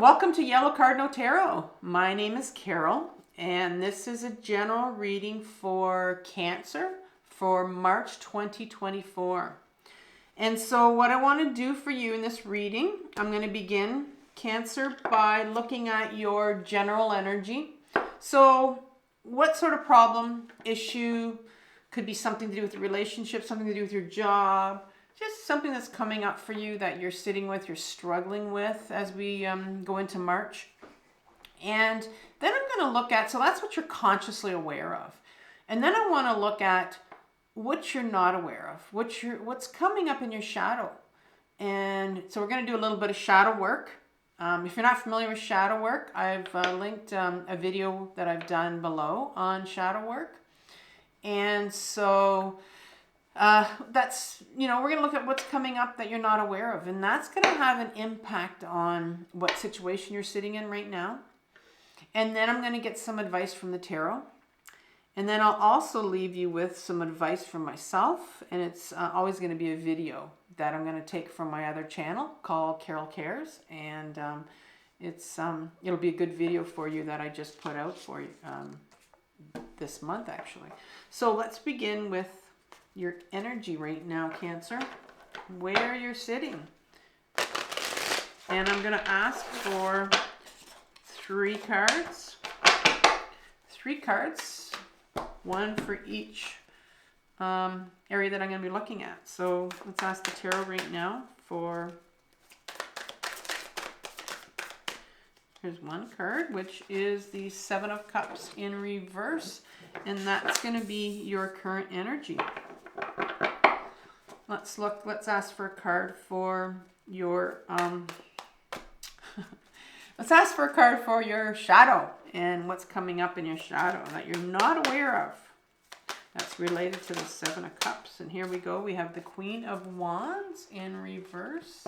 Welcome to Yellow Cardinal Tarot. My name is Carol, and this is a general reading for Cancer for March 2024. And so what I want to do for you in this reading, I'm going to begin, Cancer, by looking at your general energy. So what sort of problem, issue, could be something to do with your relationship, something to do with your job, just something that's coming up for you that you're sitting with, you're struggling with as we go into March. And then I'm going to look at, so that's what you're consciously aware of. And then I want to look at what you're not aware of, what's coming up in your shadow. And so we're going to do a little bit of shadow work. If you're not familiar with shadow work, I've linked a video that I've done below on shadow work. And so that's, we're going to look at what's coming up that you're not aware of. And that's going to have an impact on what situation you're sitting in right now. And then I'm going to get some advice from the tarot. And then I'll also leave you with some advice from myself. And it's always going to be a video that I'm going to take from my other channel called Carol Cares. And it'll be a good video for you that I just put out for you this month, actually. So let's begin with your energy right now, Cancer, where you're sitting. And I'm going to ask for three cards, one for each area that I'm going to be looking at. So let's ask the tarot right now for, here's one card, which is the Seven of Cups in reverse, and that's going to be your current energy. Let's ask for a card for your, let's ask for a card for your shadow and what's coming up in your shadow that you're not aware of. That's related to the Seven of Cups. And here we go. We have the Queen of Wands in reverse.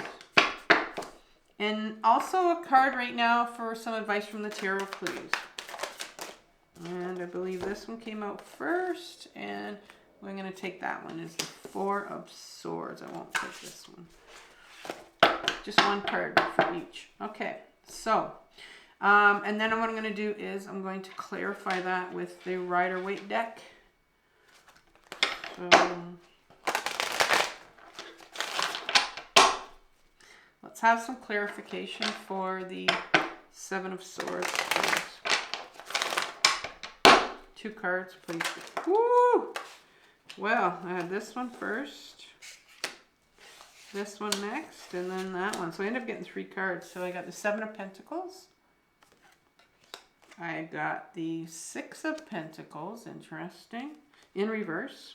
And also a card right now for some advice from the tarot, please. And I believe this one came out first, and we're going to take that one. Is the Four of Swords. I won't take this one. Just one card for each. Okay, so, and then what I'm going to do is I'm going to clarify that with the Rider-Waite deck. Let's have some clarification for the Seven of Swords, please. Two cards, please. Woo! Well, I had this one first, this one next, and then that one. So I ended up getting three cards. So I got the Seven of Pentacles. I got the Six of Pentacles, interesting, in reverse.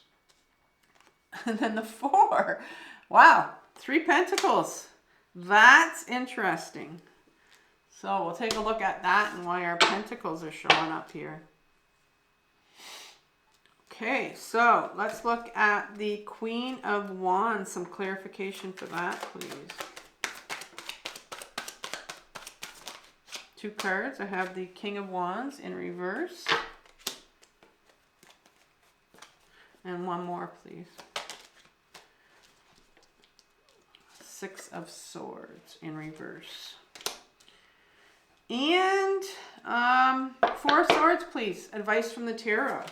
And then the Four. Wow, three Pentacles. That's interesting. So we'll take a look at that and why our Pentacles are showing up here. Okay, so let's look at the Queen of Wands. Some clarification for that, please. Two cards. I have the King of Wands in reverse. And one more, please. Six of Swords in reverse. And Four of Swords, please. Advice from the tarot.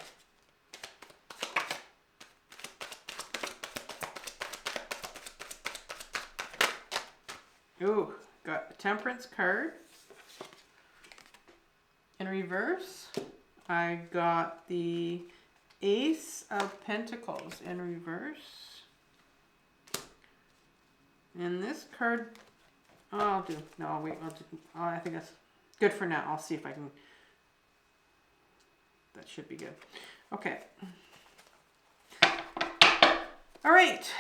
Ooh, got a Temperance card in reverse. I got the Ace of Pentacles in reverse. And this card, oh, I'll do, no, wait, I'll do, oh, I think that's good for now. I'll see if I can, that should be good. Okay. All right.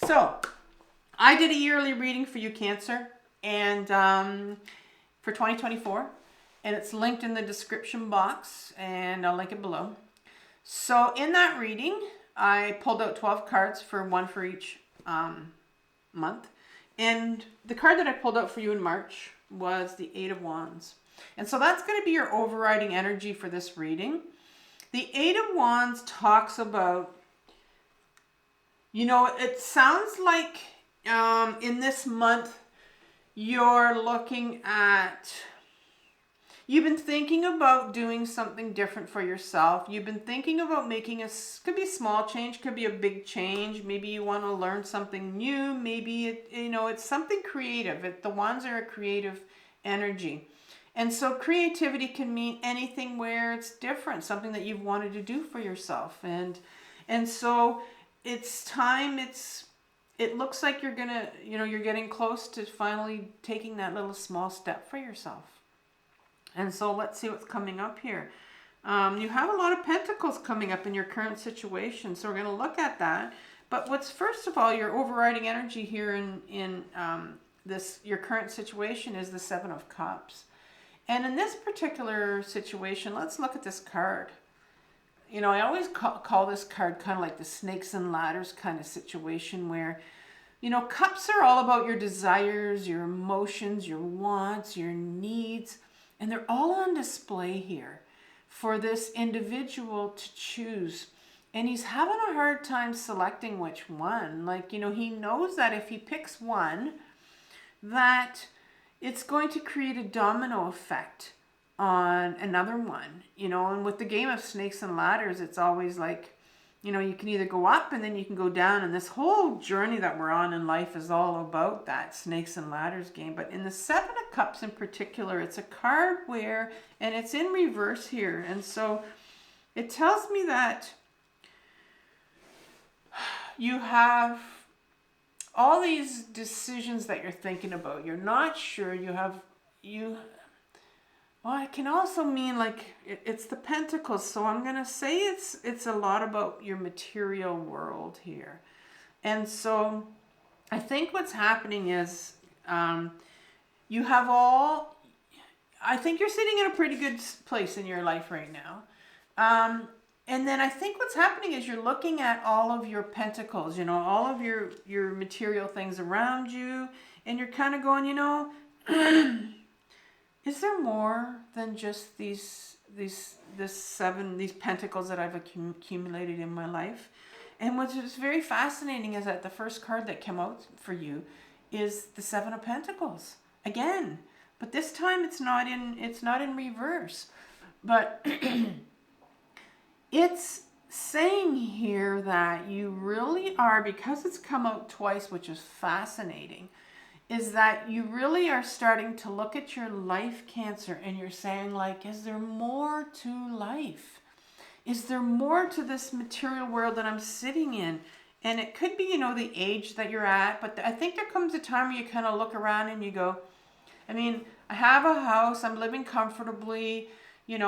So, I did a yearly reading for you, Cancer, and for 2024, and it's linked in the description box, and I'll link it below. So in that reading, I pulled out 12 cards for one for each month, and the card that I pulled out for you in March was the Eight of Wands. And so that's going to be your overriding energy for this reading. The Eight of Wands talks about, it sounds like in this month, you're looking at, you've been thinking about doing something different for yourself. You've been thinking about making could be a small change, could be a big change. Maybe you want to learn something new. Maybe it's something creative. The wands are a creative energy. And so creativity can mean anything where it's different, something that you've wanted to do for yourself. And so it's time, it looks like you're gonna, you're getting close to finally taking that little small step for yourself. And so let's see what's coming up here. You have a lot of pentacles coming up in your current situation, so we're going to look at that. But what's, first of all, your overriding energy here in your current situation is the Seven of Cups. And in this particular situation, let's look at this card. I always call this card kind of like the snakes and ladders kind of situation where, cups are all about your desires, your emotions, your wants, your needs. And they're all on display here for this individual to choose. And he's having a hard time selecting which one. Like, he knows that if he picks one, that it's going to create a domino effect on another one. And with the game of snakes and ladders, it's always like, you can either go up and then you can go down. And this whole journey that we're on in life is all about that snakes and ladders game. But in the Seven of Cups in particular, it's a card where, and it's in reverse here. And so it tells me that you have all these decisions that you're thinking about. You're not sure. Well, it can also mean like it's the Pentacles. So I'm going to say it's a lot about your material world here. And so I think what's happening is you have I think you're sitting in a pretty good place in your life right now. And then I think what's happening is you're looking at all of your pentacles, all of your material things around you. And you're kind of going, is there more than just these pentacles that I've accumulated in my life? And what's very fascinating is that the first card that came out for you is the Seven of Pentacles again, but this time it's not in reverse. But it's saying here that you really are, because it's come out twice, which is fascinating, is that you really are starting to look at your life, Cancer, and you're saying, like, is there more to life? Is there more to this material world that I'm sitting in? And it could be, the age that you're at, but I think there comes a time where you kind of look around and you go, I have a house, I'm living comfortably, you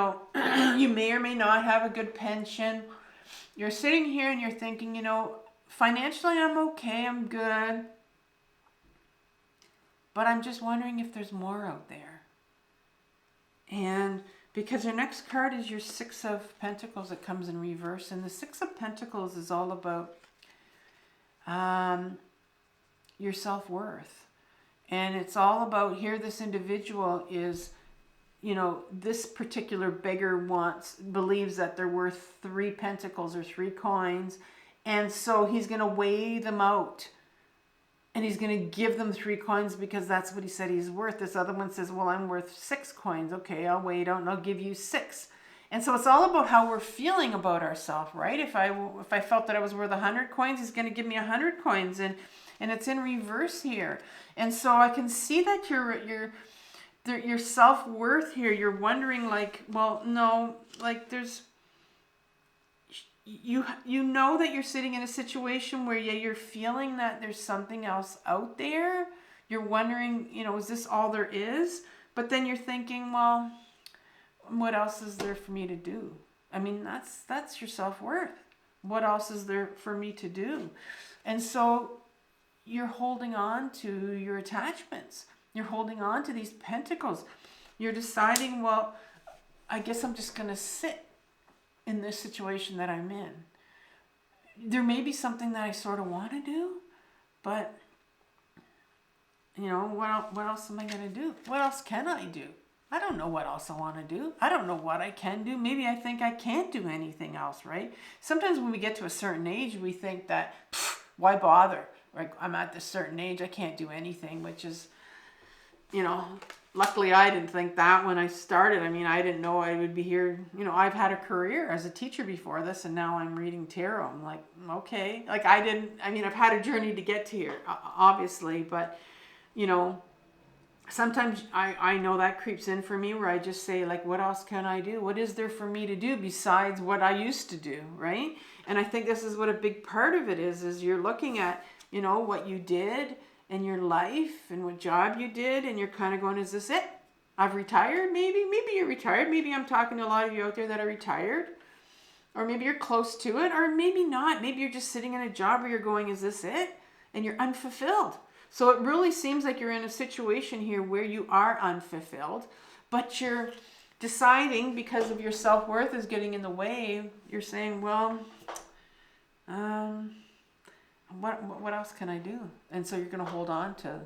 may or may not have a good pension. You're sitting here and you're thinking, financially I'm okay, I'm good. But I'm just wondering if there's more out there. And because your next card is your Six of Pentacles that comes in reverse. And the Six of Pentacles is all about your self-worth. And it's all about, here this individual is, this particular beggar believes that they're worth 3 pentacles or 3 coins. And so he's going to weigh them out. And he's going to give them 3 coins because that's what he said he's worth. This other one says, well, I'm worth 6 coins. Okay, I'll weigh it out and I'll give you 6. And so it's all about how we're feeling about ourselves, right? If I felt that I was worth 100 coins, he's going to give me 100 coins. And it's in reverse here. And so I can see that your self-worth here, you're wondering like, well, no, like you know that you're sitting in a situation where you're feeling that there's something else out there. You're wondering, is this all there is? But then you're thinking, well, what else is there for me to do? That's your self-worth. What else is there for me to do? And so you're holding on to your attachments. You're holding on to these pentacles. You're deciding, well, I guess I'm just going to sit in this situation that I'm in. There may be something that I sort of want to do, but what else am I going to do? What else can I do? I don't know what else I want to do. I don't know what I can do. Maybe I think I can't do anything else, right? Sometimes when we get to a certain age, we think that, why bother? Like, I'm at this certain age, I can't do anything, which is you know, luckily I didn't think that when I started. I mean, I didn't know I would be here. You know, I've had a career as a teacher before this, and now I'm reading tarot. I'm like, okay. Like I mean, I've had a journey to get to here, obviously, but, you know, sometimes I know that creeps in for me where I just say, like, what else can I do? What is there for me to do besides what I used to do, right? And I think this is what a big part of it is you're looking at, you know, what you did in your life and what job you did, and you're kind of going, is this it? I've retired, maybe? Maybe you're retired. Maybe I'm talking to a lot of you out there that are retired. Or maybe you're close to it, or maybe not. Maybe you're just sitting in a job where you're going, is this it? And you're unfulfilled. So it really seems like you're in a situation here where you are unfulfilled, but you're deciding because of your self-worth is getting in the way. You're saying, well, what else can I do? And so you're going to hold on to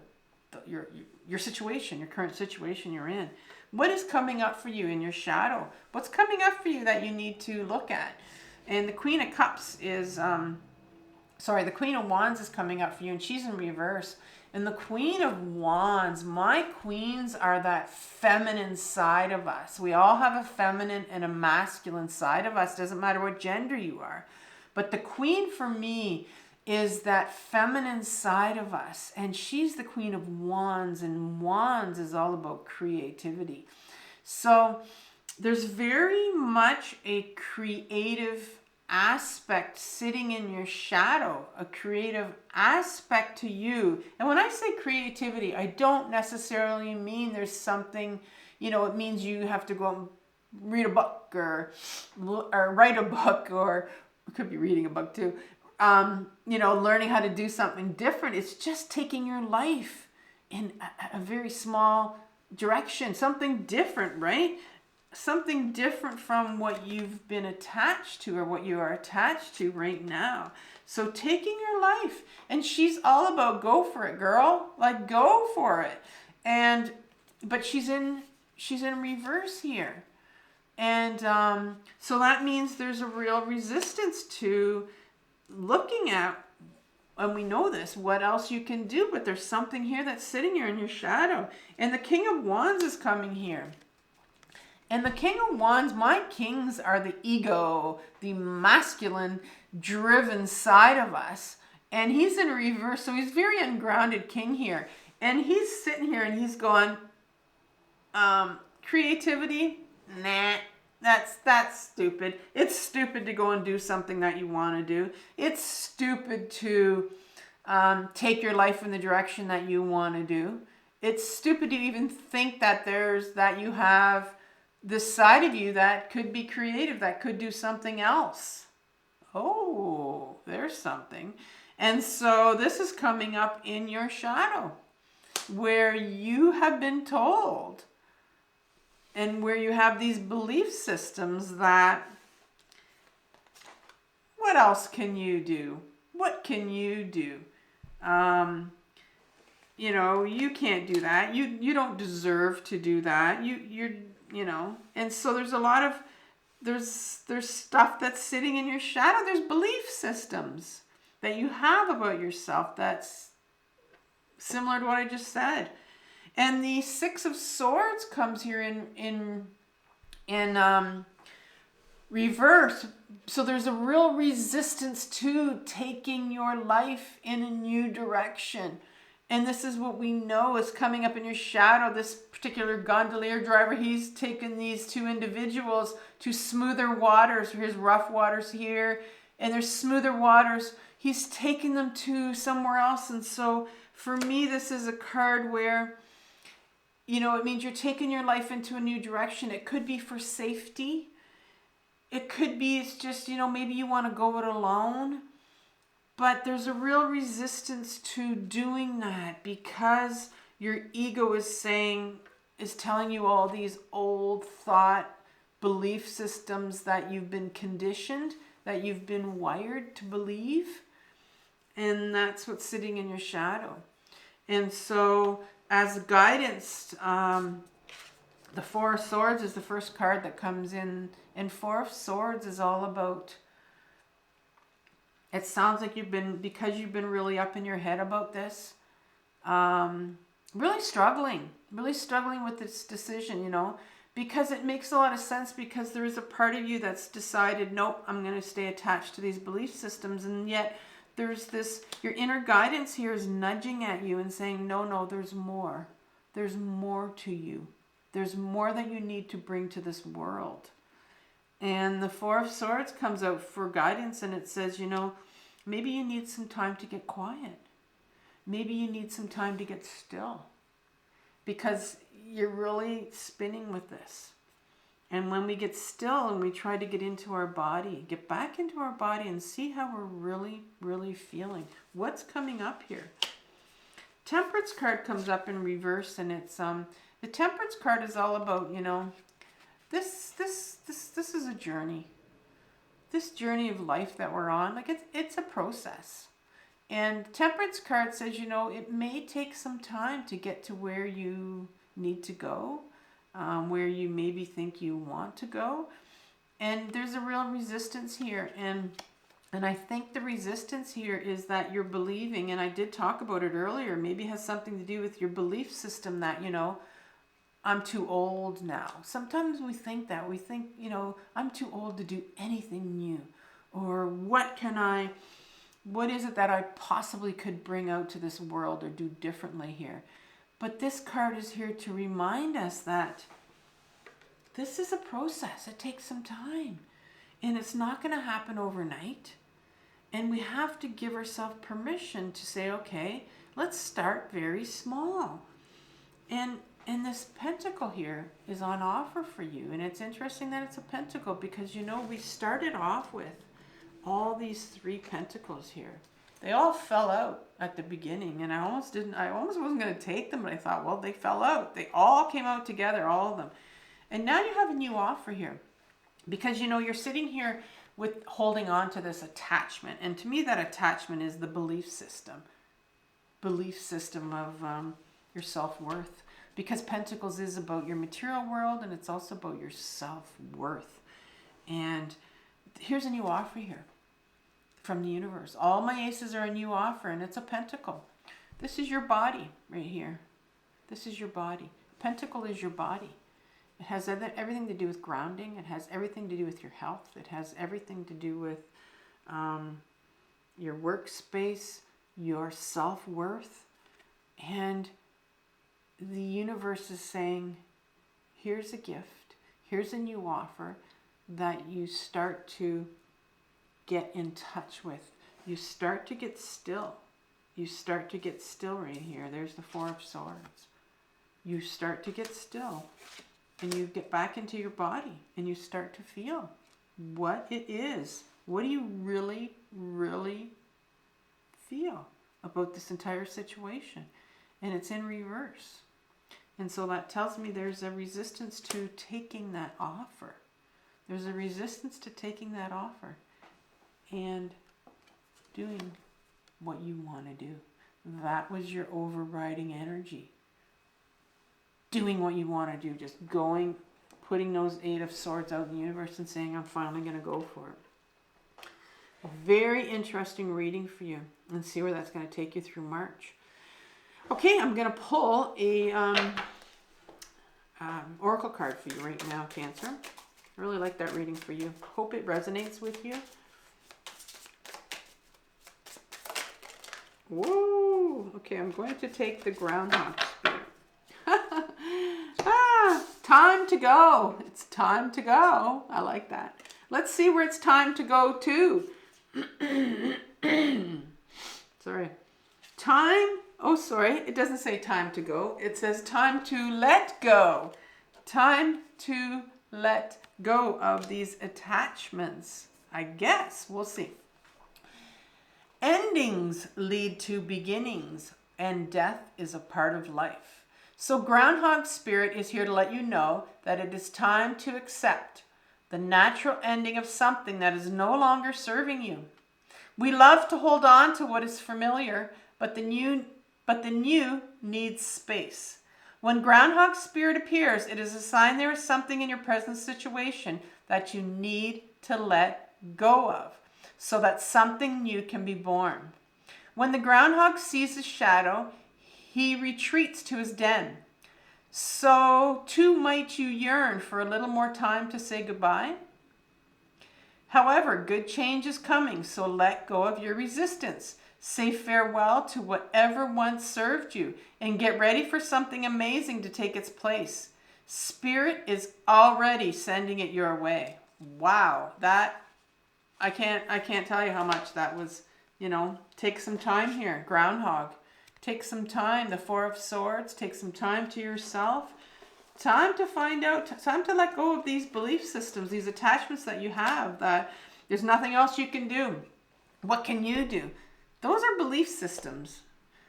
your situation, your current situation you're in. What is coming up for you in your shadow? What's coming up for you that you need to look at? And the Queen of Cups is, the Queen of Wands is coming up for you, and she's in reverse. And the Queen of Wands, my queens are that feminine side of us. We all have a feminine and a masculine side of us. Doesn't matter what gender you are. But the Queen for me is that feminine side of us. And she's the Queen of Wands. And Wands is all about creativity. So there's very much a creative aspect sitting in your shadow, a creative aspect to you. And when I say creativity, I don't necessarily mean there's something, you know, it means you have to go and read a book or write a book, or it could be reading a book too. You know, learning how to do something different. It's just taking your life in a very small direction, something different, right? Something different from what you've been attached to or what you are attached to right now. So taking your life, and she's all about go for it, girl. Like, go for it. And but she's in reverse here. And so that means there's a real resistance to looking at, and we know this, what else you can do, but there's something here that's sitting here in your shadow. And the King of Wands is coming here. And the King of Wands, my kings are the ego, the masculine, driven side of us. And he's in reverse, so he's very ungrounded king here. And he's sitting here and he's going, creativity? Nah, that's stupid. It's stupid to go and do something that you want to do. It's stupid to take your life in the direction that you want to do. It's stupid to even think that you have this side of you that could be creative, that could do something else. Oh, there's something. And so this is coming up in your shadow, where you have been told, and where you have these belief systems that, what else can you do? What can you do? You know, you can't do that. You don't deserve to do that. You know, and so there's a lot of, there's stuff that's sitting in your shadow. There's belief systems that you have about yourself that's similar to what I just said. And the Six of Swords comes here in reverse. So there's a real resistance to taking your life in a new direction. And this is what we know is coming up in your shadow. This particular gondolier driver, he's taken these two individuals to smoother waters. Here's rough waters here, and there's smoother waters. He's taking them to somewhere else. And so for me, this is a card where, you know, it means you're taking your life into a new direction. It could be for safety. It could be, it's just, you know, maybe you want to go it alone. But there's a real resistance to doing that because your ego is telling you all these old thought belief systems that you've been conditioned, that you've been wired to believe. And that's what's sitting in your shadow. And so as guidance, the Four of Swords is the first card that comes in. And Four of Swords is all about, it sounds like because you've been really up in your head about this, really struggling. really struggling with this decision, you know, because it makes a lot of sense, because there is a part of you that's decided, nope, I'm going to stay attached to these belief systems. And yet there's this, your inner guidance here is nudging at you and saying, no, no, there's more. There's more to you. There's more that you need to bring to this world. And the Four of Swords comes out for guidance, and it says, you know, maybe you need some time to get quiet. Maybe you need some time to get still, because you're really spinning with this. And when we get still and we try to get into our body, get back into our body and see how we're really, really feeling. What's coming up here? Temperance card comes up in reverse, and it's the Temperance card is all about, you know, this is a journey. This journey of life that we're on, like it's a process. And Temperance card says, you know, it may take some time to get to where you need to go, where you maybe think you want to go. And there's a real resistance here. And I think the resistance here is that you're believing, and I did talk about it earlier, maybe it has something to do with your belief system that, you know, I'm too old now. Sometimes we think that. We think, you know, I'm too old to do anything new. Or what is it that I possibly could bring out to this world or do differently here? But this card is here to remind us that this is a process. It takes some time. And it's not going to happen overnight. And we have to give ourselves permission to say, okay, let's start very small. And this pentacle here is on offer for you. And it's interesting that it's a pentacle, because, you know, we started off with all these 3 pentacles here. They all fell out at the beginning, and I almost wasn't going to take them, but I thought, well, they fell out. They all came out together, all of them. And now you have a new offer here, because, you know, you're sitting here with holding on to this attachment. And to me, that attachment is the belief system of your self-worth, because Pentacles is about your material world, and it's also about your self-worth. And here's a new offer here from the universe. All my aces are a new offer, and it's a pentacle. This is your body right here. This is your body. Pentacle is your body. It has everything to do with grounding. It has everything to do with your health. It has everything to do with your workspace, your self-worth. And the universe is saying, here's a gift. Here's a new offer that you start to get in touch with. You start to get still. You start to get still right here. There's the Four of Swords. You start to get still, and you get back into your body, and you start to feel what it is. What do you really, really feel about this entire situation? And it's in reverse. And so that tells me there's a resistance to taking that offer. There's a resistance to taking that offer and doing what you want to do. That was your overriding energy. Doing what you want to do. Just going, putting those 8 of Swords out in the universe and saying, I'm finally going to go for it. A very interesting reading for you. And see where that's going to take you through March. Okay, I'm going to pull a oracle card for you right now, Cancer. I really like that reading for you. Hope it resonates with you. Whoa! Okay, I'm going to take the Groundhog Spirit. Time to go. It's time to go. I like that. Let's see where it's time to go to. Sorry. It doesn't say time to go. It says time to let go. Time to let go of these attachments. I guess. We'll see. Endings lead to beginnings, and death is a part of life. So Groundhog Spirit is here to let you know that it is time to accept the natural ending of something that is no longer serving you. We love to hold on to what is familiar, but the new needs space. When Groundhog Spirit appears, it is a sign there is something in your present situation that you need to let go of, so that something new can be born. When the groundhog sees his shadow, he retreats to his den. So too might you yearn for a little more time to say goodbye? However, good change is coming, so let go of your resistance. Say farewell to whatever once served you and get ready for something amazing to take its place. Spirit is already sending it your way. Wow, that I can't tell you how much that was, you know, take some time here. Groundhog. Take some time. The Four of Swords. Take some time to yourself. Time to find out, time to let go of these belief systems, these attachments that you have, that there's nothing else you can do. What can you do? Those are belief systems.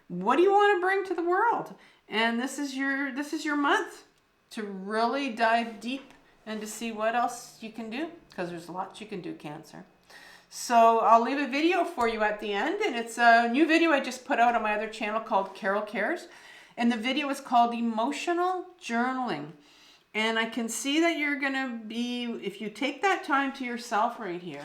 What do you want to bring to the world? And this is your month to really dive deep and to see what else you can do, because there's lots you can do, Cancer. So I'll leave a video for you at the end, and it's a new video I just put out on my other channel called Carol Cares. And the video is called Emotional Journaling. And I can see that you're going to be, if you take that time to yourself right here,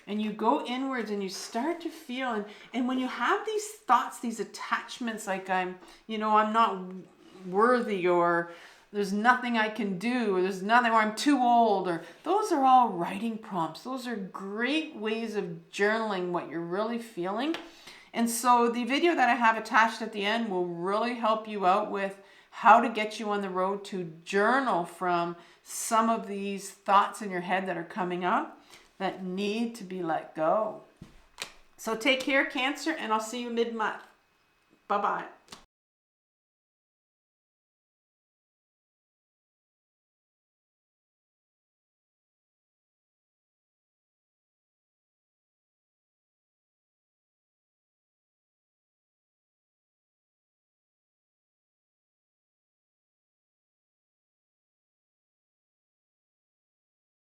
and you go inwards and you start to feel, and when you have these thoughts, these attachments, like I'm not worthy, or there's nothing I can do, or there's nothing, or I'm too old, or those are all writing prompts. Those are great ways of journaling what you're really feeling. And so the video that I have attached at the end will really help you out with how to get you on the road to journal from some of these thoughts in your head that are coming up that need to be let go. So take care, Cancer, and I'll see you mid-month. Bye-bye.